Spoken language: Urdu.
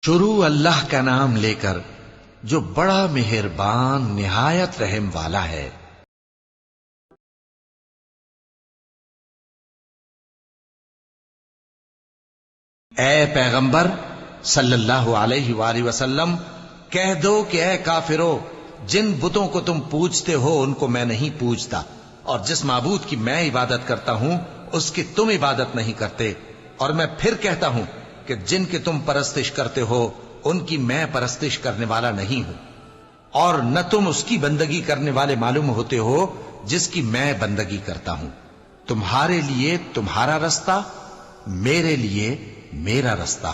شروع اللہ کا نام لے کر جو بڑا مہربان نہایت رحم والا ہے۔ اے پیغمبر صلی اللہ علیہ وآلہ وسلم، کہہ دو کہ اے کافرو، جن بتوں کو تم پوجتے ہو ان کو میں نہیں پوجتا، اور جس معبود کی میں عبادت کرتا ہوں اس کی تم عبادت نہیں کرتے، اور میں پھر کہتا ہوں کہ جن کی تم پرستش کرتے ہو ان کی میں پرستش کرنے والا نہیں ہوں، اور نہ تم اس کی بندگی کرنے والے معلوم ہوتے ہو جس کی میں بندگی کرتا ہوں۔ تمہارے لیے تمہارا رستہ، میرے لیے میرا رستہ۔